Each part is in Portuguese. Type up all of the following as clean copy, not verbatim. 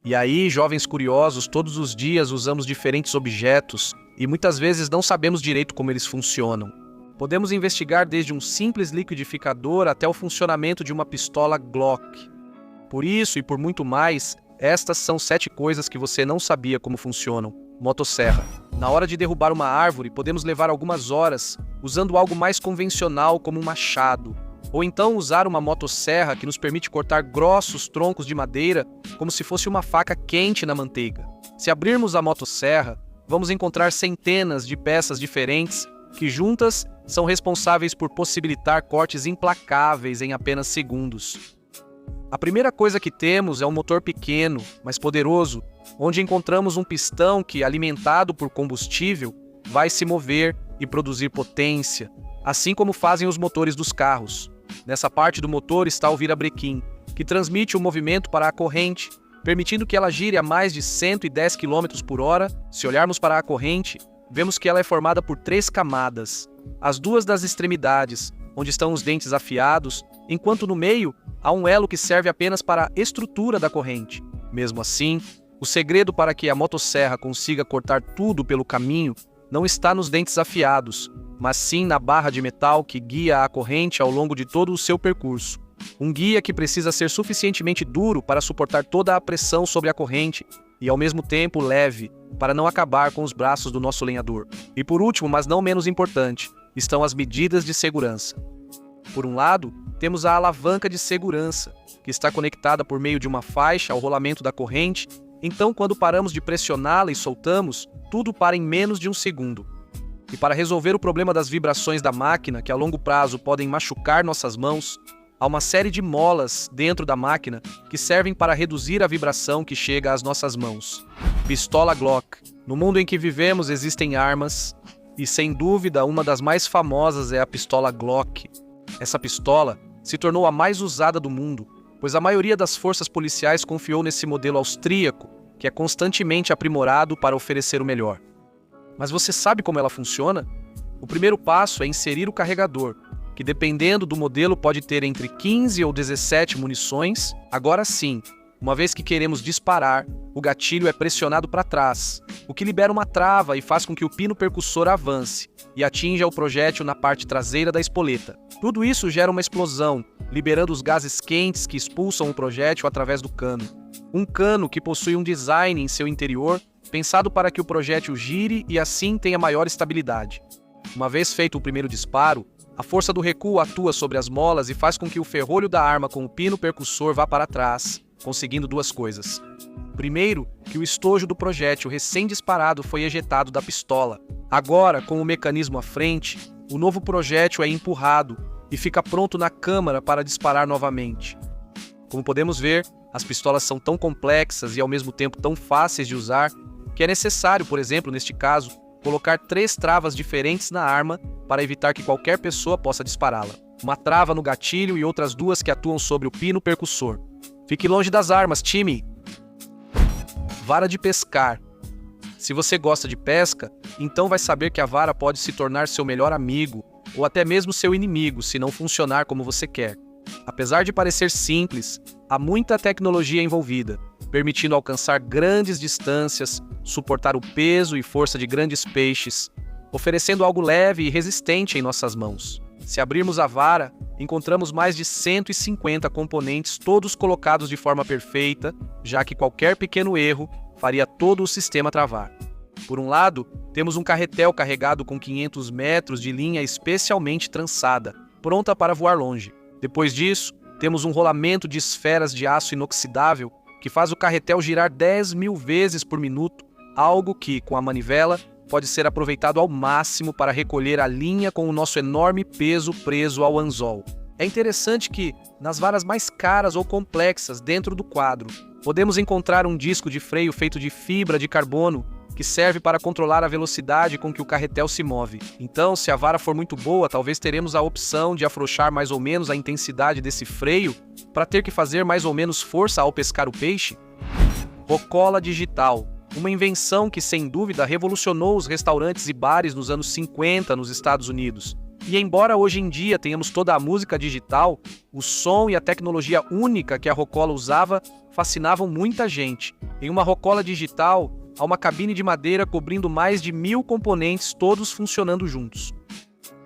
E aí, jovens curiosos, todos os dias usamos diferentes objetos e muitas vezes não sabemos direito como eles funcionam. Podemos investigar desde um simples liquidificador até o funcionamento de uma pistola Glock. Por isso e por muito mais, estas são 7 coisas que você não sabia como funcionam. Motosserra. Na hora de derrubar uma árvore, podemos levar algumas horas usando algo mais convencional como um machado. Ou então usar uma motosserra que nos permite cortar grossos troncos de madeira como se fosse uma faca quente na manteiga. Se abrirmos a motosserra, vamos encontrar centenas de peças diferentes que juntas são responsáveis por possibilitar cortes implacáveis em apenas segundos. A primeira coisa que temos é um motor pequeno, mas poderoso, onde encontramos um pistão que, alimentado por combustível, vai se mover e produzir potência, assim como fazem os motores dos carros. Nessa parte do motor está o virabrequim, que transmite o movimento para a corrente, permitindo que ela gire a mais de 110 km por hora. Se olharmos para a corrente, vemos que ela é formada por 3 camadas. As 2 das extremidades, onde estão os dentes afiados, enquanto no meio há um elo que serve apenas para a estrutura da corrente. Mesmo assim, o segredo para que a motosserra consiga cortar tudo pelo caminho não está nos dentes afiados, mas sim na barra de metal que guia a corrente ao longo de todo o seu percurso. Um guia que precisa ser suficientemente duro para suportar toda a pressão sobre a corrente e ao mesmo tempo leve, para não acabar com os braços do nosso lenhador. E por último, mas não menos importante, estão as medidas de segurança. Por um lado, temos a alavanca de segurança, que está conectada por meio de uma faixa ao rolamento da corrente. Então, quando paramos de pressioná-la e soltamos, tudo para em menos de um segundo. E para resolver o problema das vibrações da máquina, que a longo prazo podem machucar nossas mãos, há uma série de molas dentro da máquina que servem para reduzir a vibração que chega às nossas mãos. Pistola Glock. No mundo em que vivemos existem armas, e sem dúvida uma das mais famosas é a pistola Glock. Essa pistola se tornou a mais usada do mundo, pois a maioria das forças policiais confiou nesse modelo austríaco, que é constantemente aprimorado para oferecer o melhor. Mas você sabe como ela funciona? O primeiro passo é inserir o carregador, que dependendo do modelo pode ter entre 15 ou 17 munições. Agora sim, uma vez que queremos disparar, o gatilho é pressionado para trás, o que libera uma trava e faz com que o pino percussor avance e atinja o projétil na parte traseira da espoleta. Tudo isso gera uma explosão, liberando os gases quentes que expulsam o projétil através do cano. Um cano que possui um design em seu interior, pensado para que o projétil gire e assim tenha maior estabilidade. Uma vez feito o primeiro disparo, a força do recuo atua sobre as molas e faz com que o ferrolho da arma com o pino percussor vá para trás, conseguindo 2 coisas. Primeiro, que o estojo do projétil recém-disparado foi ejetado da pistola. Agora, com o mecanismo à frente, o novo projétil é empurrado e fica pronto na câmara para disparar novamente. Como podemos ver, as pistolas são tão complexas e ao mesmo tempo tão fáceis de usar que é necessário, por exemplo, neste caso, colocar 3 travas diferentes na arma para evitar que qualquer pessoa possa dispará-la. Uma trava no gatilho e outras 2 que atuam sobre o pino percussor. Fique longe das armas, time! Vara de pescar. Se você gosta de pesca, então vai saber que a vara pode se tornar seu melhor amigo ou até mesmo seu inimigo se não funcionar como você quer. Apesar de parecer simples, há muita tecnologia envolvida, permitindo alcançar grandes distâncias, suportar o peso e força de grandes peixes, oferecendo algo leve e resistente em nossas mãos. Se abrirmos a vara, encontramos mais de 150 componentes, todos colocados de forma perfeita, já que qualquer pequeno erro faria todo o sistema travar. Por um lado, temos um carretel carregado com 500 metros de linha especialmente trançada, pronta para voar longe. Depois disso, temos um rolamento de esferas de aço inoxidável que faz o carretel girar 10.000 vezes por minuto, algo que, com a manivela, pode ser aproveitado ao máximo para recolher a linha com o nosso enorme peso preso ao anzol. É interessante que, nas varas mais caras ou complexas dentro do quadro, podemos encontrar um disco de freio feito de fibra de carbono que serve para controlar a velocidade com que o carretel se move. Então, se a vara for muito boa, talvez teremos a opção de afrouxar mais ou menos a intensidade desse freio para ter que fazer mais ou menos força ao pescar o peixe. Rocola digital. Uma invenção que, sem dúvida, revolucionou os restaurantes e bares nos anos 50 nos Estados Unidos. E embora hoje em dia tenhamos toda a música digital, o som e a tecnologia única que a Rocola usava fascinavam muita gente. Em uma Rocola digital, há uma cabine de madeira cobrindo mais de 1000 componentes, todos funcionando juntos.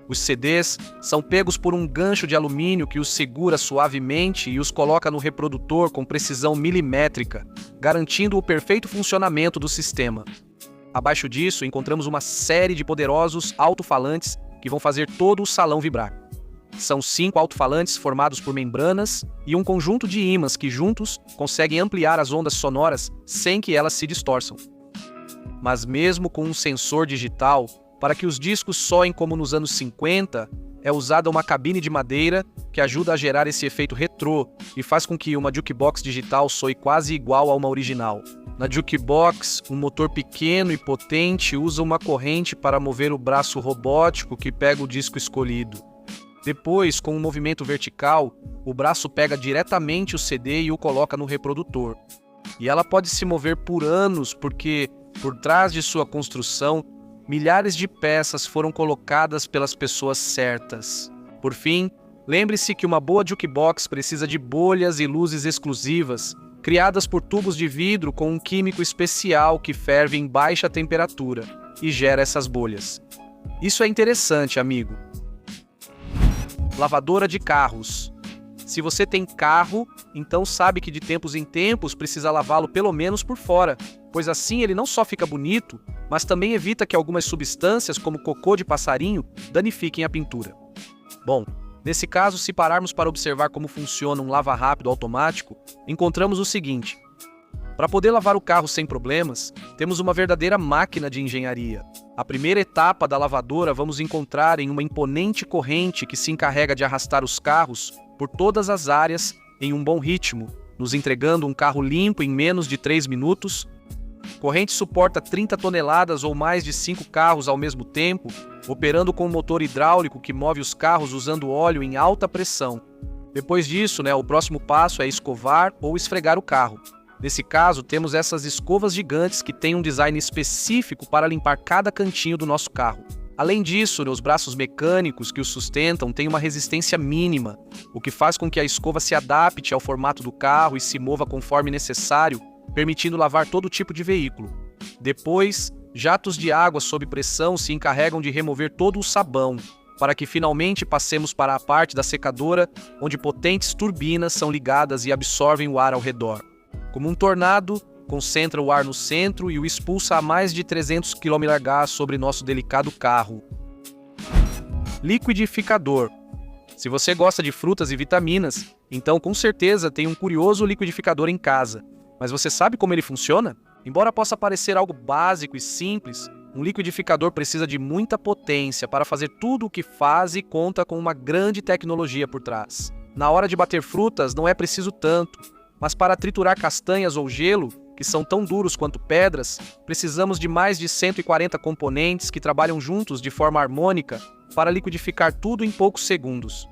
Os CDs são pegos por um gancho de alumínio que os segura suavemente e os coloca no reprodutor com precisão milimétrica, garantindo o perfeito funcionamento do sistema. Abaixo disso, encontramos uma série de poderosos alto-falantes que vão fazer todo o salão vibrar. São 5 alto-falantes formados por membranas e um conjunto de ímãs que juntos conseguem ampliar as ondas sonoras sem que elas se distorçam. Mas mesmo com um sensor digital, para que os discos soem como nos anos 50, é usada uma cabine de madeira que ajuda a gerar esse efeito retrô e faz com que uma jukebox digital soe quase igual a uma original. Na jukebox, um motor pequeno e potente usa uma corrente para mover o braço robótico que pega o disco escolhido. Depois, com um movimento vertical, o braço pega diretamente o CD e o coloca no reprodutor. E ela pode se mover por anos porque, por trás de sua construção, milhares de peças foram colocadas pelas pessoas certas. Por fim, lembre-se que uma boa jukebox precisa de bolhas e luzes exclusivas, criadas por tubos de vidro com um químico especial que ferve em baixa temperatura e gera essas bolhas. Isso é interessante, amigo. Lavadora de carros. Se você tem carro, então sabe que de tempos em tempos precisa lavá-lo pelo menos por fora, pois assim ele não só fica bonito, mas também evita que algumas substâncias, como cocô de passarinho, danifiquem a pintura. Bom, nesse caso, se pararmos para observar como funciona um lava-rápido automático, encontramos o seguinte. Para poder lavar o carro sem problemas, temos uma verdadeira máquina de engenharia. A primeira etapa da lavadora vamos encontrar em uma imponente corrente que se encarrega de arrastar os carros por todas as áreas em um bom ritmo, nos entregando um carro limpo em menos de 3 minutos. A corrente suporta 30 toneladas ou mais de 5 carros ao mesmo tempo, operando com um motor hidráulico que move os carros usando óleo em alta pressão. Depois disso, o próximo passo é escovar ou esfregar o carro. Nesse caso, temos essas escovas gigantes que têm um design específico para limpar cada cantinho do nosso carro. Além disso, os braços mecânicos que o sustentam têm uma resistência mínima, o que faz com que a escova se adapte ao formato do carro e se mova conforme necessário, permitindo lavar todo tipo de veículo. Depois, jatos de água sob pressão se encarregam de remover todo o sabão, para que finalmente passemos para a parte da secadora, onde potentes turbinas são ligadas e absorvem o ar ao redor. Como um tornado, concentra o ar no centro e o expulsa a mais de 300 km/h sobre nosso delicado carro. Liquidificador. Se você gosta de frutas e vitaminas, então com certeza tem um curioso liquidificador em casa. Mas você sabe como ele funciona? Embora possa parecer algo básico e simples, um liquidificador precisa de muita potência para fazer tudo o que faz e conta com uma grande tecnologia por trás. Na hora de bater frutas não é preciso tanto, mas para triturar castanhas ou gelo, que são tão duros quanto pedras, precisamos de mais de 140 componentes que trabalham juntos de forma harmônica para liquidificar tudo em poucos segundos.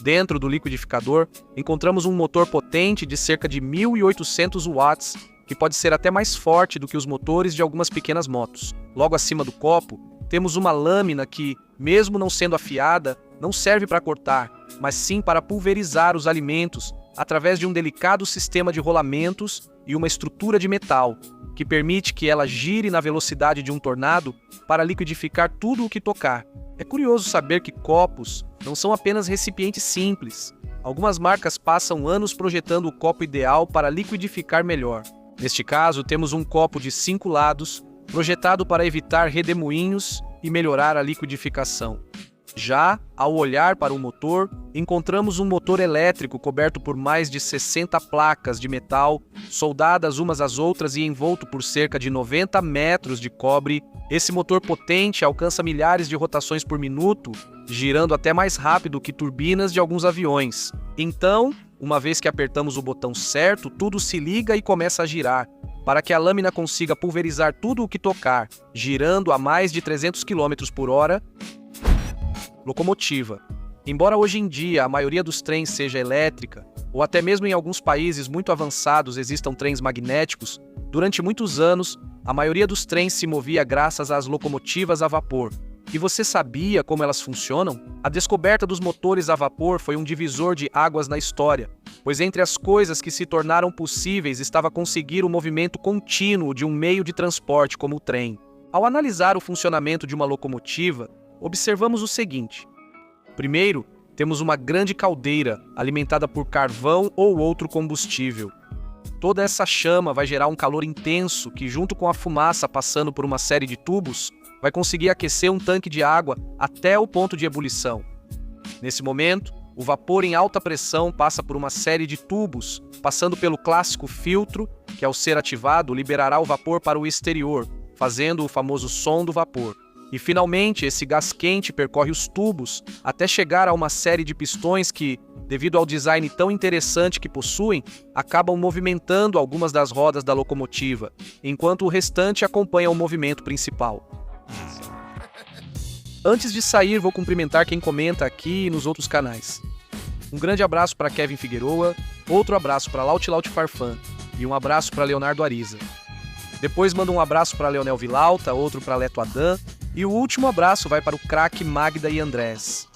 Dentro do liquidificador, encontramos um motor potente de cerca de 1.800 watts, que pode ser até mais forte do que os motores de algumas pequenas motos. Logo acima do copo, temos uma lâmina que, mesmo não sendo afiada, não serve para cortar, mas sim para pulverizar os alimentos através de um delicado sistema de rolamentos e uma estrutura de metal, que permite que ela gire na velocidade de um tornado para liquidificar tudo o que tocar. É curioso saber que copos não são apenas recipientes simples. Algumas marcas passam anos projetando o copo ideal para liquidificar melhor. Neste caso, temos um copo de 5 lados, projetado para evitar redemoinhos e melhorar a liquidificação. Já, ao olhar para o motor, encontramos um motor elétrico coberto por mais de 60 placas de metal, soldadas umas às outras e envolto por cerca de 90 metros de cobre. Esse motor potente alcança milhares de rotações por minuto, girando até mais rápido que turbinas de alguns aviões. Então, uma vez que apertamos o botão certo, tudo se liga e começa a girar, para que a lâmina consiga pulverizar tudo o que tocar, girando a mais de 300 km por hora. Locomotiva. Embora hoje em dia a maioria dos trens seja elétrica, ou até mesmo em alguns países muito avançados existam trens magnéticos, durante muitos anos, a maioria dos trens se movia graças às locomotivas a vapor. E você sabia como elas funcionam? A descoberta dos motores a vapor foi um divisor de águas na história, pois entre as coisas que se tornaram possíveis estava conseguir o movimento contínuo de um meio de transporte como o trem. Ao analisar o funcionamento de uma locomotiva, observamos o seguinte. Primeiro, temos uma grande caldeira alimentada por carvão ou outro combustível. Toda essa chama vai gerar um calor intenso que, junto com a fumaça passando por uma série de tubos, vai conseguir aquecer um tanque de água até o ponto de ebulição. Nesse momento, o vapor em alta pressão passa por uma série de tubos, passando pelo clássico filtro, que ao ser ativado liberará o vapor para o exterior, fazendo o famoso som do vapor. E finalmente, esse gás quente percorre os tubos até chegar a uma série de pistões que, devido ao design tão interessante que possuem, acabam movimentando algumas das rodas da locomotiva, enquanto o restante acompanha o movimento principal. Antes de sair, vou cumprimentar quem comenta aqui e nos outros canais. Um grande abraço para Kevin Figueroa, outro abraço para Laut Farfan e um abraço para Leonardo Ariza. Depois mando um abraço para Leonel Vilauta, outro para Leto Adam e o último abraço vai para o craque Magda e Andrés.